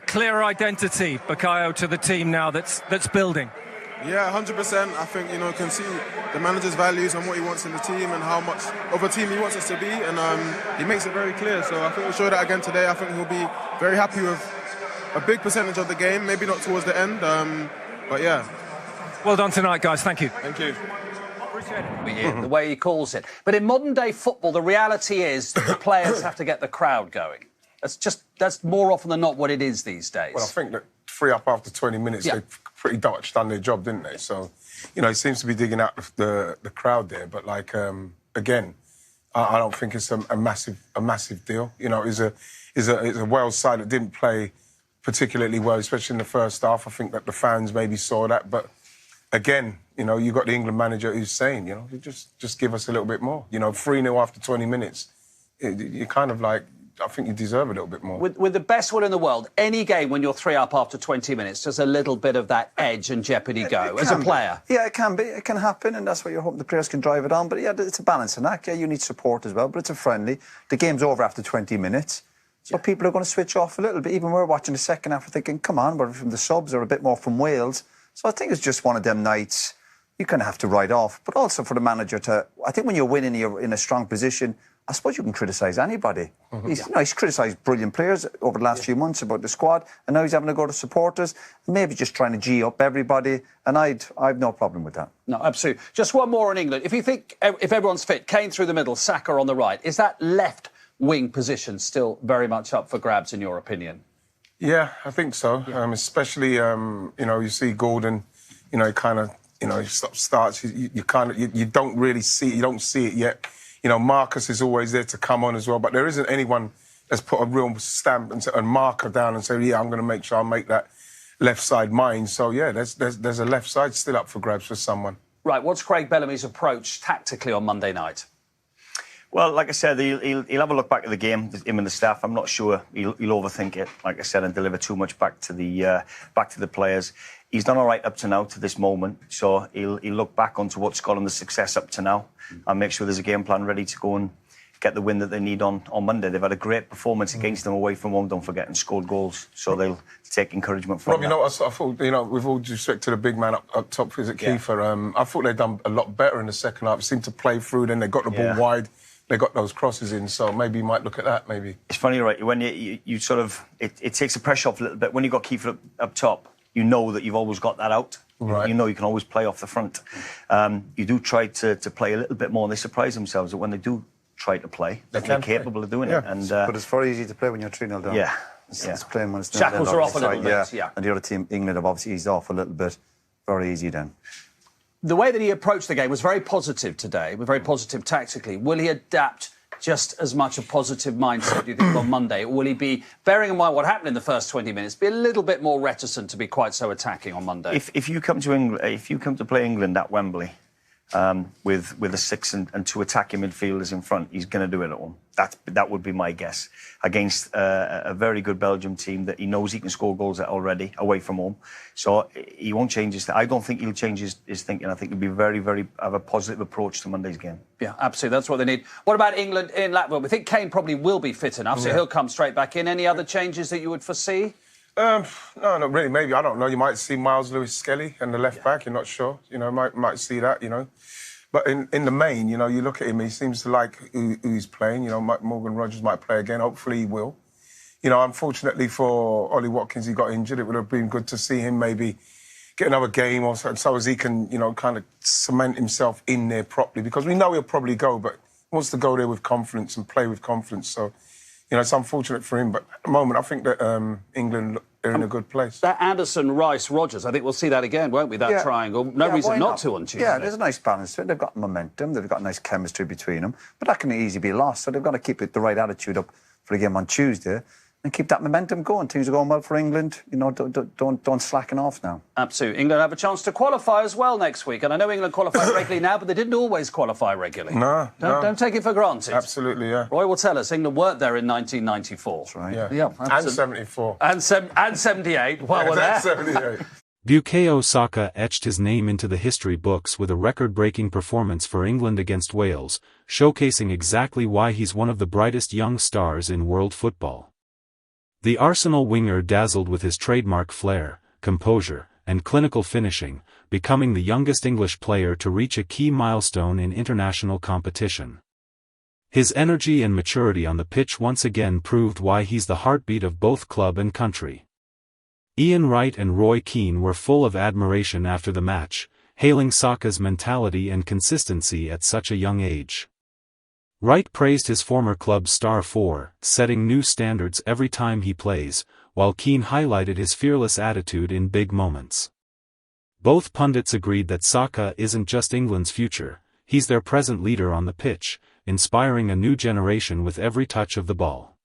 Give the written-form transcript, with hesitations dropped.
clear identity, Bukayo, to the team now that's building? Yeah, 100%. I think, you can see the manager's values and what he wants in the team and how much of a team he wants us to be, and he makes it very clear. So I think we'll show that again today. I think he'll be very happy with a big percentage of the game, maybe not towards the end, but yeah. Well done tonight, guys. Thank you. Thank you. The way he calls it. But in modern day football, the reality is that the players have to get the crowd going. That's more often than not what it is these days. Well, I think that 3 up after 20 minutes, they pretty much done their job, didn't they? So, he seems to be digging out the crowd there. But, again, I don't think it's a massive deal. It's a Wales side that didn't play particularly well, especially in the first half. I think that the fans maybe saw that. But, again, you got the England manager who's saying, just give us a little bit more. 3-0 after 20 minutes. You kind of I think you deserve a little bit more. With the best will in the world, any game when you're 3 up after 20 minutes, does a little bit of that edge and jeopardy go as a player? Yeah, it can be. It can happen, and that's what you're hoping the players can drive it on. But, yeah, it's a balancing act. Yeah, you need support as well, but it's a friendly. The game's over after 20 minutes, so people are going to switch off a little bit. Even we're watching the second half, we're thinking, come on, we're from the subs or a bit more from Wales. So I think it's just one of them nights you kind of have to write off. But also for the manager I think when you're winning, you're in a strong position, I suppose you can criticise anybody. He's criticised brilliant players over the last few months about the squad, and now he's having to go to supporters, maybe just trying to G up everybody, and I've no problem with that. No, absolutely. Just one more on England. If you think, if everyone's fit, Keane through the middle, Saka on the right, is that left wing position still very much up for grabs, in your opinion? Yeah, I think so. Yeah. Especially, you see Gordon, he kind of, he starts, you don't really see, you don't see it yet. Marcus is always there to come on as well, but there isn't anyone that's put a real stamp and marker down and say, yeah, I'm going to make sure I make that left side mine. So, yeah, there's a left side still up for grabs for someone. Right, what's Craig Bellamy's approach tactically on Monday night? Well, like I said, he'll have a look back at the game, him and the staff. I'm not sure he'll overthink it, like I said, and deliver too much back to the players. He's done all right up to now, to this moment, so he'll look back onto what's got him the success up to now and make sure there's a game plan ready to go and get the win that they need on Monday. They've had a great performance against them away from home, don't forget, and scored goals, so they'll take encouragement from that. Rob, I thought, with all due respect to the big man up top, is it Kiefer? I thought they'd done a lot better in the second half. It seemed to play through, then they got the ball wide. They got those crosses in, so maybe you might look at that, maybe. It's funny, right? When you sort of... It takes the pressure off a little bit. When you got Kiefer up top, you know that you've always got that out. Right. You know you can always play off the front. You do try to play a little bit more, and they surprise themselves that when they do try to play, they're capable of doing it. And, but it's very easy to play when you're 3-0 down. Yeah. It's playing when it's 0-0 Shackles are off a little bit, And the other team, England, have obviously eased off a little bit. Very easy then. The way that he approached the game was very positive today, very positive tactically. Will he adapt just as much a positive mindset, do you think, on Monday? Or will he be, bearing in mind what happened in the first 20 minutes, be a little bit more reticent to be quite so attacking on Monday? If you come to England, if you come to play England at Wembley with a 6 and 2 attacking midfielders in front, he's going to do it at home. That would be my guess. Against a very good Belgium team that he knows he can score goals at already, away from home. So he won't change his... I don't think he'll change his thinking. I think he'll be very, very... have a positive approach to Monday's game. Yeah, absolutely. That's what they need. What about England in Latvia? We think Kane probably will be fit enough, so he'll come straight back in. Any other changes that you would foresee? No, not really. Maybe, I don't know. You might see Miles Lewis-Skelly and the left back. You're not sure. Might see that, But in the main, you look at him, he seems to like who he's playing. Morgan Rogers might play again. Hopefully he will. Unfortunately for Ollie Watkins, he got injured. It would have been good to see him maybe get another game or so as he can, kind of cement himself in there properly. Because we know he'll probably go, but he wants to go there with confidence and play with confidence. So, it's unfortunate for him. But at the moment, I think that England are in a good place. That Anderson, Rice, Rogers, I think we'll see that again, won't we, that triangle? No reason not to on Tuesday. Yeah, there's a nice balance to it. They've got momentum, they've got nice chemistry between them, but that can easily be lost, so they've got to keep the right attitude up for the game on Tuesday and keep that momentum going. Things are going well for England. Don't slacken off now. Absolutely. England have a chance to qualify as well next week, and I know England qualify regularly now, but they didn't always qualify regularly. No. Don't take it for granted. Absolutely, yeah. Roy will tell us England weren't there in 1994. That's right. Yeah. And 74. And 78. Well, we're there. 78. Bukayo Saka etched his name into the history books with a record-breaking performance for England against Wales, showcasing exactly why he's one of the brightest young stars in world football. The Arsenal winger dazzled with his trademark flair, composure, and clinical finishing, becoming the youngest English player to reach a key milestone in international competition. His energy and maturity on the pitch once again proved why he's the heartbeat of both club and country. Ian Wright and Keane were full of admiration after the match, hailing Saka's mentality and consistency at such a young age. Wright praised his former club's star for setting new standards every time he plays, while Keane highlighted his fearless attitude in big moments. Both pundits agreed that Saka isn't just England's future, he's their present leader on the pitch, inspiring a new generation with every touch of the ball.